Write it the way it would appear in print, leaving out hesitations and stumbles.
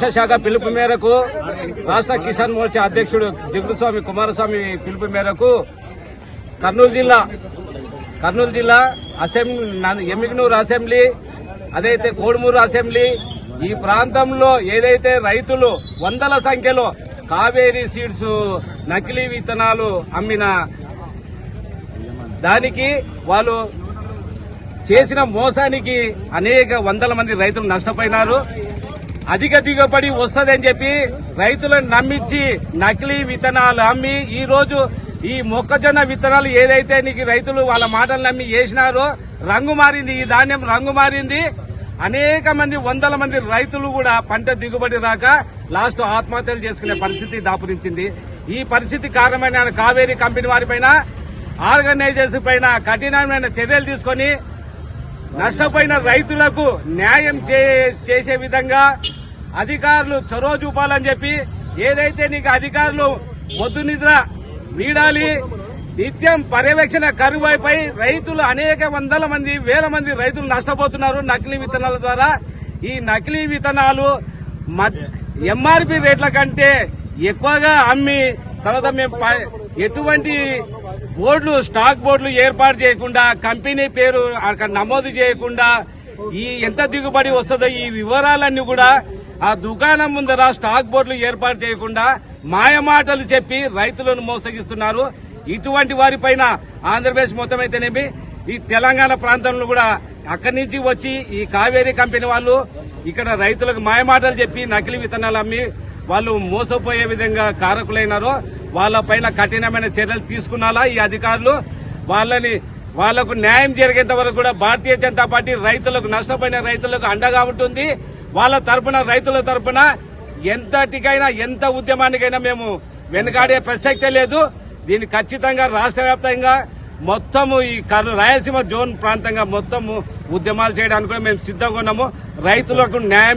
రాష్ట్ర శాఖ పిలుపు మేరకు రాష్ట్ర కిసాన్ మోర్చా అధ్యక్షుడు జగదుస్వామి కుమారస్వామి పిలుపు మేరకు కర్నూలు జిల్లా అసెంబ్లీ ఎమ్మిగనూరు అసెంబ్లీ అదైతే కోడుమూరు అసెంబ్లీ ఈ ప్రాంతంలో ఏదైతే రైతులు వందల సంఖ్యలో కావేరీ సీడ్స్ నకిలీ విత్తనాలు అమ్మిన దానికి వాళ్ళు చేసిన మోసానికి అనేక వందల మంది రైతులు నష్టపోయినారు. అధిక దిగుబడి వస్తుందని చెప్పి రైతులను నమ్మించి నకిలీ విత్తనాలు అమ్మి ఈ రోజు ఈ మొక్కజొన్న విత్తనాలు ఏదైతే నీకు రైతులు వాళ్ళ మాటలు నమ్మి వేసినారో రంగు మారింది, ఈ ధాన్యం రంగు మారింది. అనేక మంది వందల మంది రైతులు కూడా పంట దిగుబడి రాక లాస్ట్ ఆత్మహత్యలు చేసుకునే పరిస్థితి దాపురించింది. ఈ పరిస్థితి కారణమైన కావేరీ కంపెనీ వారిపైన ఆర్గనైజర్స్ పైన కఠినమైన చర్యలు తీసుకొని నష్టపోయిన రైతులకు న్యాయం చేసే విధంగా అధికారులు చొరవ చూపాలని చెప్పి ఏదైతే నీకు అధికారులు మొద్దు నిద్ర వీడాలి, నిత్యం పర్యవేక్షణ కరువైపై రైతులు అనేక వందల మంది వేల మంది రైతులు నష్టపోతున్నారు నకిలీ విత్తనాల ద్వారా. ఈ నకిలీ విత్తనాలు ఎంఆర్పి రేట్ల కంటే ఎక్కువగా అమ్మి తర్వాత మేము ఎటువంటి బోర్డులు స్టాక్ బోర్డులు ఏర్పాటు చేయకుండా కంపెనీ పేరు అక్కడ నమోదు చేయకుండా ఈ ఎంత దిగుబడి వస్తుందో ఈ వివరాలన్నీ కూడా ఆ దుకాణం ముందర స్టాక్ బోర్డులు ఏర్పాటు చేయకుండా మాయమాటలు చెప్పి రైతులను మోసగిస్తున్నారు. ఇటువంటి వారిపైన ఆంధ్రప్రదేశ్ మొత్తం అయితేనేమి ఈ తెలంగాణ ప్రాంతంలో కూడా అక్కడి నుంచి వచ్చి ఈ కావేరీ కంపెనీ వాళ్ళు ఇక్కడ రైతులకు మాయమాటలు చెప్పి నకిలీ విత్తనాలు అమ్మి వాళ్ళు మోసపోయే విధంగా కారకులైనారో వాళ్ళపైన కఠినమైన చర్యలు తీసుకున్నారా ఈ అధికారులు. వాళ్లకు న్యాయం జరిగేంత వరకు కూడా భారతీయ జనతా పార్టీ రైతులకు నష్టపోయిన రైతులకు అండగా ఉంటుంది. వాళ్ళ తరపున రైతుల తరపున ఎంతటికైనా ఎంత ఉద్యమానికైనా మేము వెనుకాడే ప్రసక్తే లేదు. దీన్ని ఖచ్చితంగా రాష్ట్ర వ్యాప్తంగా మొత్తము ఈ రాయలసీమ జోన్ ప్రాంతంగా మొత్తము ఉద్యమాలు చేయడానికి కూడా మేము సిద్ధంగా ఉన్నాము. రైతులకు న్యాయం